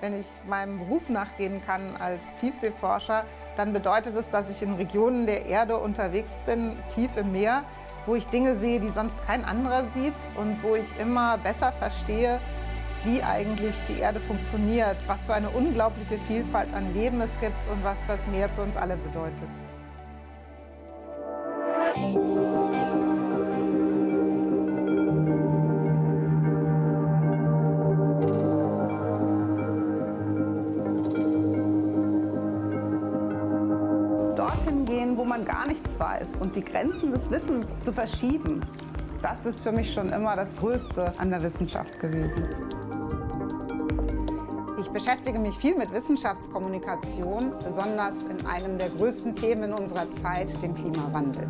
Wenn ich meinem Beruf nachgehen kann als Tiefseeforscher, dann bedeutet es, dass ich in Regionen der Erde unterwegs bin, tief im Meer, wo ich Dinge sehe, die sonst kein anderer sieht und wo ich immer besser verstehe, wie eigentlich die Erde funktioniert, was für eine unglaubliche Vielfalt an Leben es gibt und was das Meer für uns alle bedeutet. Dorthin gehen, wo man gar nichts weiß und die Grenzen des Wissens zu verschieben, das ist für mich schon immer das Größte an der Wissenschaft gewesen. Ich beschäftige mich viel mit Wissenschaftskommunikation, besonders in einem der größten Themen in unserer Zeit, dem Klimawandel.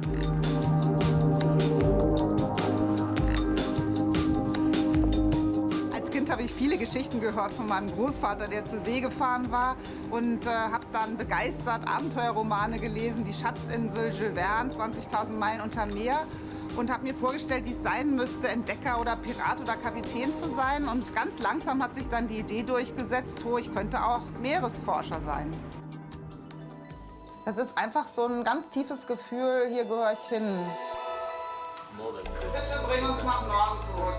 Als Kind habe ich viele Geschichten gehört von meinem Großvater, der zur See gefahren war und habe dann begeistert Abenteuerromane gelesen, die Schatzinsel, Jules Verne, 20.000 Meilen unter Meer. Und habe mir vorgestellt, wie es sein müsste, Entdecker oder Pirat oder Kapitän zu sein. Und ganz langsam hat sich dann die Idee durchgesetzt, ich könnte auch Meeresforscher sein. Das ist einfach so ein ganz tiefes Gefühl, hier gehöre ich hin. Bitte bring uns nach Norden zurück.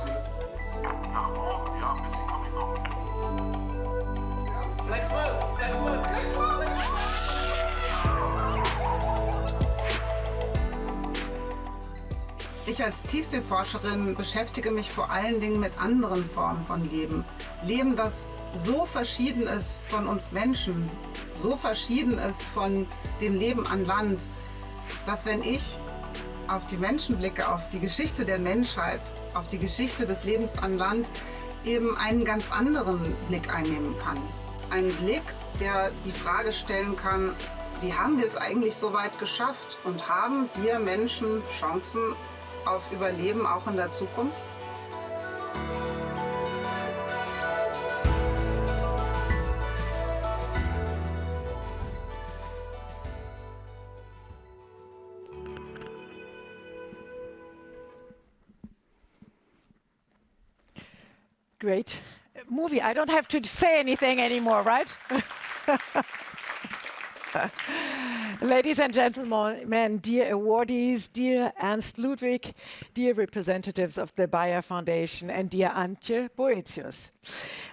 Nach Norden, ja, ein bisschen komme ich noch. Next one, next one, next one. Ich als Tiefseeforscherin beschäftige mich vor allen Dingen mit anderen Formen von Leben. Leben, das so verschieden ist von uns Menschen, so verschieden ist von dem Leben an Land, dass wenn ich auf die Menschen blicke, auf die Geschichte der Menschheit, auf die Geschichte des Lebens an Land, eben einen ganz anderen Blick einnehmen kann. Einen Blick, der die Frage stellen kann, wie haben wir es eigentlich so weit geschafft und haben wir Menschen Chancen auf Überleben auch in der Zukunft? Great movie. I don't have to say anything anymore, right? Ladies and gentlemen, dear awardees, dear Ernst-Ludwig, dear representatives of the Bayer Foundation, and dear Antje Boetius.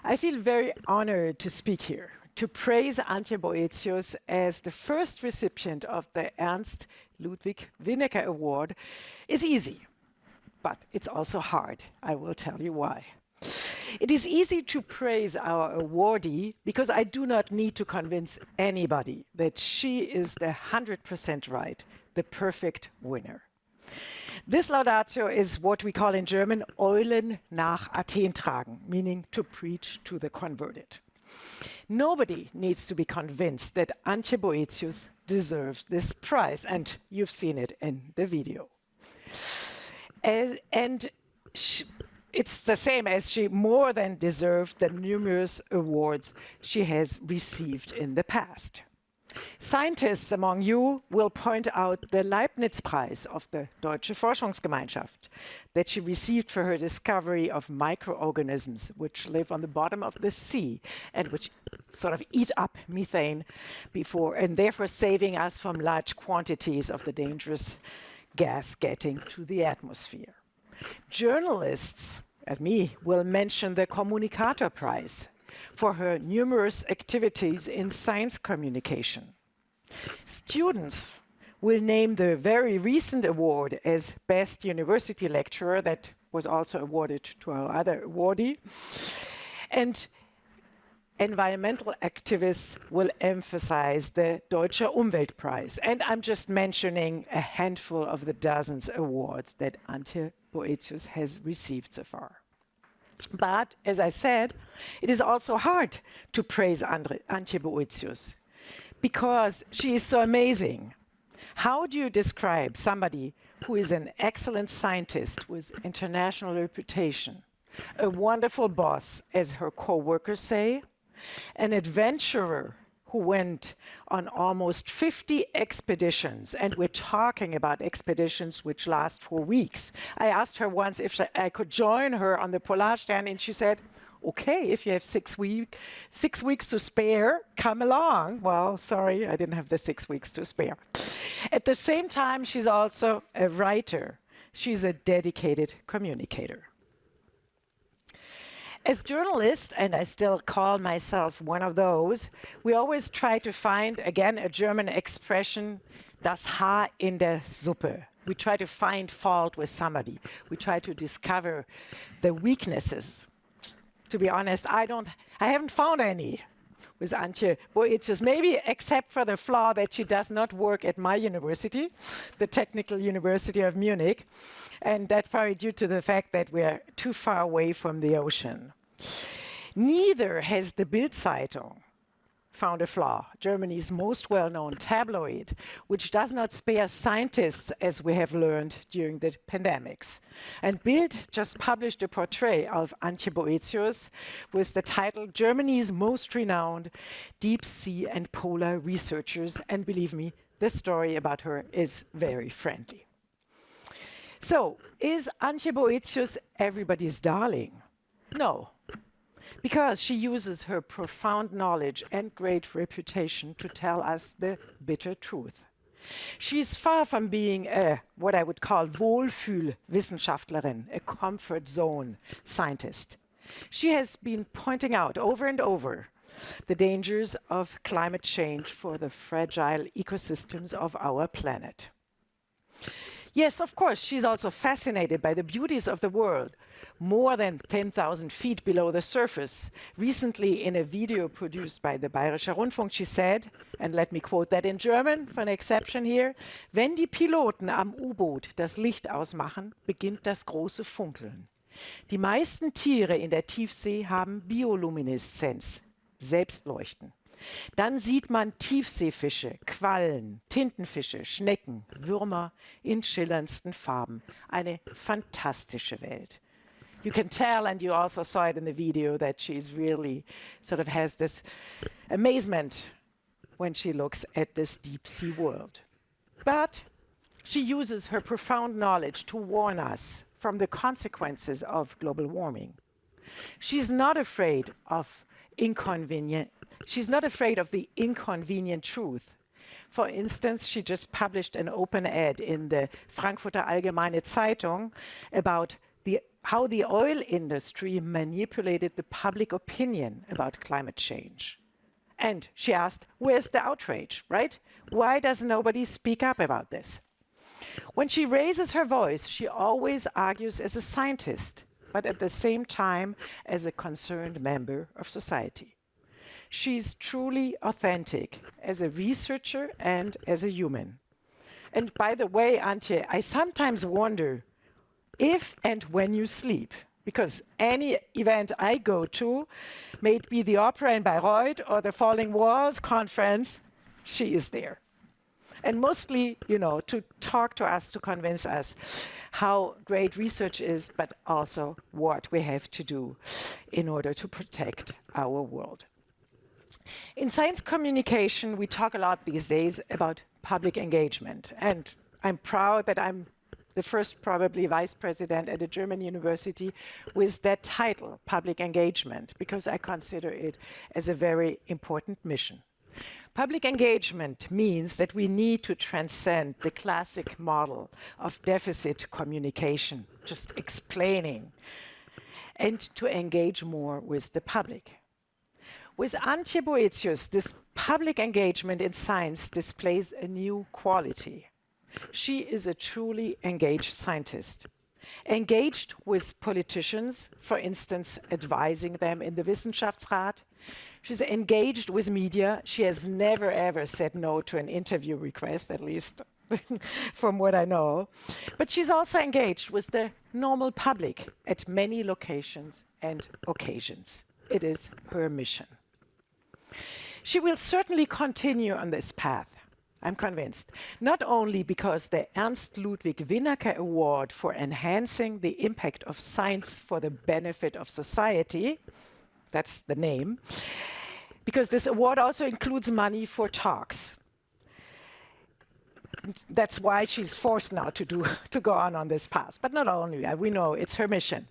I feel very honored to speak here, to praise Antje Boetius as the first recipient of the Ernst-Ludwig Winnacker Award is easy, but it's also hard. I will tell you why. It is easy to praise our awardee because I do not need to convince anybody that she is the 100% right, the perfect winner. This laudatio is what we call in German Eulen nach Athen tragen, meaning to preach to the converted. Nobody needs to be convinced that Antje Boetius deserves this prize, and you've seen it in the video. It's the same as she more than deserved the numerous awards she has received in the past. Scientists among you will point out the Leibniz Prize of the Deutsche Forschungsgemeinschaft that she received for her discovery of microorganisms which live on the bottom of the sea and which sort of eat up methane and therefore saving us from large quantities of the dangerous gas getting to the atmosphere. Journalists, as me, will mention the Kommunikator Prize for her numerous activities in science communication. Students will name the very recent award as Best University Lecturer that was also awarded to our other awardee. And environmental activists will emphasize the Deutsche Umweltpreis. And I'm just mentioning a handful of the dozens awards that Antje Boetius has received so far. But, as I said, it is also hard to praise Antje Boetius because she is so amazing. How do you describe somebody who is an excellent scientist with international reputation, a wonderful boss, as her co-workers say, an adventurer who went on almost 50 expeditions, and we're talking about expeditions which last for weeks. I asked her once if I could join her on the Polarstern, and she said, okay, if you have 6 weeks to spare, come along. Well, sorry, I didn't have the 6 weeks to spare. At the same time, she's also a writer. She's a dedicated communicator. As journalists, and I still call myself one of those, we always try to find, again, a German expression, das Haar in der Suppe. We try to find fault with somebody. We try to discover the weaknesses. To be honest, I haven't found any with Antje Boetius, maybe except for the flaw that she does not work at my university, the Technical University of Munich. And that's probably due to the fact that we're too far away from the ocean. Neither has the Bild-Zeitung found a flaw, Germany's most well-known tabloid, which does not spare scientists, as we have learned during the pandemics. And Bild just published a portrait of Antje Boetius with the title, Germany's most renowned deep sea and polar researchers. And believe me, the story about her is very friendly. So, is Antje Boetius everybody's darling? No. Because she uses her profound knowledge and great reputation to tell us the bitter truth. She's far from being a, what I would call, Wohlfühl-Wissenschaftlerin, a comfort zone scientist. She has been pointing out over and over the dangers of climate change for the fragile ecosystems of our planet. Yes, of course, she's also fascinated by the beauties of the world, more than 10,000 feet below the surface. Recently, in a video produced by the Bayerischer Rundfunk, she said, and let me quote that in German for an exception here, wenn die Piloten am U-Boot das Licht ausmachen, beginnt das große Funkeln. Die meisten Tiere in der Tiefsee haben Biolumineszenz, Selbstleuchten. Dann sieht man Tiefseefische, Quallen, Tintenfische, Schnecken, Würmer in schillerndsten Farben. Eine fantastische Welt. You can tell, and you also saw it in the video, that she's really sort of has this amazement when she looks at this deep sea world. But she uses her profound knowledge to warn us from the consequences of global warming. She's not afraid of She's not afraid of the inconvenient truth. For instance, she just published an open ad in the Frankfurter Allgemeine Zeitung about how the oil industry manipulated the public opinion about climate change. And she asked, where's the outrage, right? Why does nobody speak up about this? When she raises her voice, she always argues as a scientist, but at the same time as a concerned member of society. She's truly authentic as a researcher and as a human. And by the way, Antje, I sometimes wonder if and when you sleep, because any event I go to, may it be the opera in Bayreuth or the Falling Walls conference, she is there. And mostly, you know, to talk to us, to convince us how great research is, but also what we have to do in order to protect our world. In science communication, we talk a lot these days about public engagement. And I'm proud that I'm the first probably vice president at a German university with that title, public engagement, because I consider it as a very important mission. Public engagement means that we need to transcend the classic model of deficit communication, just explaining, and to engage more with the public. With Antje Boetius, this public engagement in science displays a new quality. She is a truly engaged scientist. Engaged with politicians, for instance, advising them in the Wissenschaftsrat. She's engaged with media. She has never, ever said no to an interview request, at least from what I know. But she's also engaged with the normal public at many locations and occasions. It is her mission. She will certainly continue on this path, I'm convinced, not only because the Ernst-Ludwig Winnacker Award for enhancing the impact of science for the benefit of society, that's the name, because this award also includes money for talks. that's why she's forced now to go on this path. But not only that, we know it's her mission.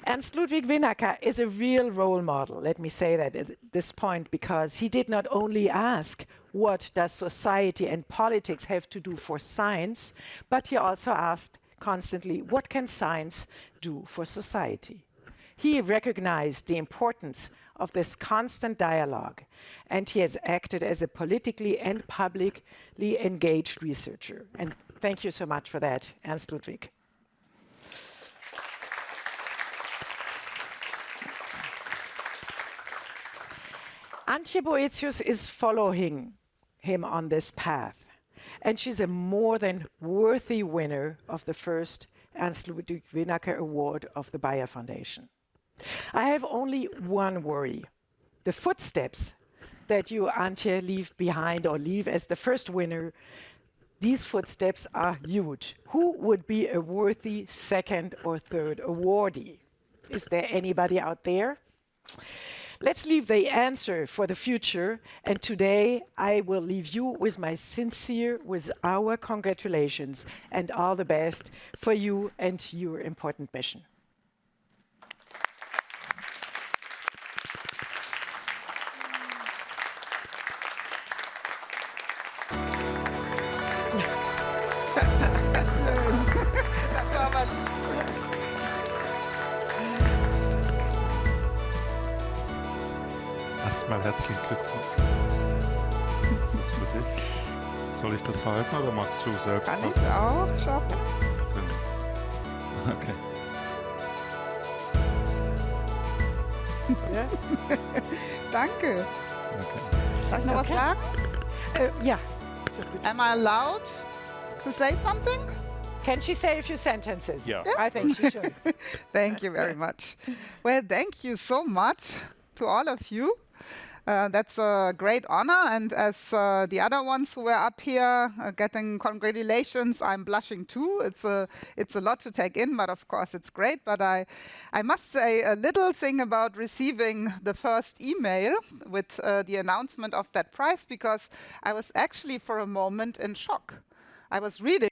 Ernst-Ludwig Winnacker is a real role model, let me say that at this point, because he did not only ask, what does society and politics have to do for science, but he also asked constantly, what can science do for society? He recognized the importance of this constant dialogue, and he has acted as a politically and publicly engaged researcher. And thank you so much for that, Ernst-Ludwig. Antje Boetius is following him on this path, and she's a more than worthy winner of the first Ernst-Ludwig Winnacker Award of the Bayer Foundation. I have only one worry. The footsteps that you, Antje, leave behind or leave as the first winner, these footsteps are huge. Who would be a worthy second or third awardee? Is there anybody out there? Let's leave the answer for the future. And today I will leave you with our congratulations and all the best for you and your important mission. Erstmal herzlichen Glückwunsch. Das ist für dich. Soll ich das halten oder magst du selbst? Kann ich auch schaffen. Okay. Ja. Danke. Okay. Darf ich noch was sagen? Yeah. Am I allowed to say something? Can she say a few sentences? Yeah. I think she should. Thank you very much. Well, thank you so much to all of you. That's a great honor, and as the other ones who were up here getting congratulations, I'm blushing too. It's a lot to take in, but of course it's great. But I must say a little thing about receiving the first email with the announcement of that prize, because I was actually for a moment in shock. I was reading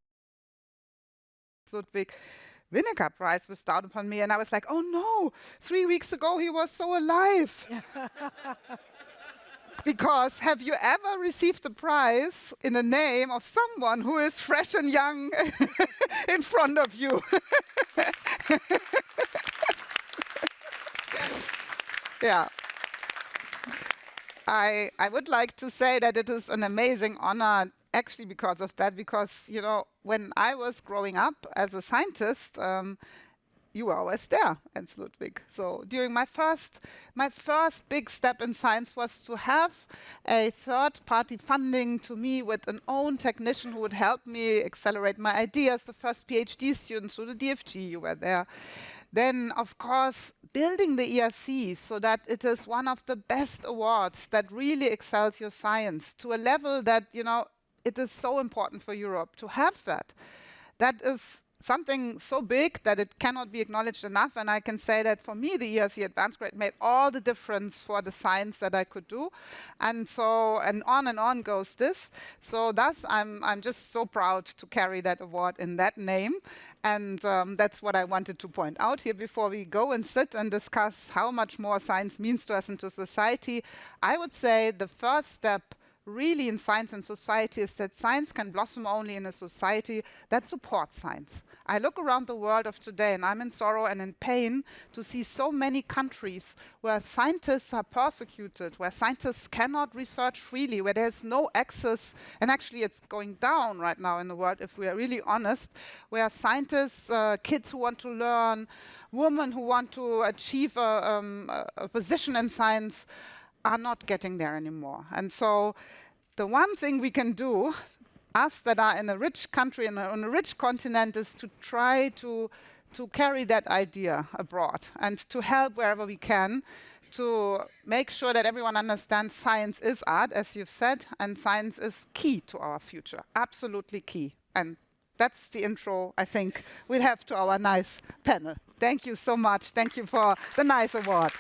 Ludwig Winnacker Prize bestowed upon me, and I was like, oh no, 3 weeks ago he was so alive. Because have you ever received a prize in the name of someone who is fresh and young in front of you? Yeah. I would like to say that it is an amazing honor, actually because of that, because, you know, when I was growing up as a scientist, you were always there, Ernst-Ludwig. So during my first big step in science was to have a third-party funding to me with an own technician who would help me accelerate my ideas. The first PhD students through the DFG, you were there. Then, of course, building the ERC so that it is one of the best awards that really excels your science to a level that, you know, it is so important for Europe to have that. That is something so big that it cannot be acknowledged enough, and I can say that for me the ERC Advanced Grade made all the difference for the science that I could do, and so and on goes this. So thus I'm just so proud to carry that award in that name, and that's what I wanted to point out here before we go and sit and discuss how much more science means to us and to society. I would say the first step really in science and society is that science can blossom only in a society that supports science. I look around the world of today and I'm in sorrow and in pain to see so many countries where scientists are persecuted, where scientists cannot research freely, where there's no access, and actually it's going down right now in the world if we are really honest, where scientists, kids who want to learn, women who want to achieve a position in science are not getting there anymore. And so the one thing we can do, us that are in a rich country and on a rich continent, is to try to carry that idea abroad and to help wherever we can to make sure that everyone understands science is art, as you've said, and science is key to our future, absolutely key. And that's the intro, I think, we'll have to our nice panel. Thank you so much. Thank you for the nice award.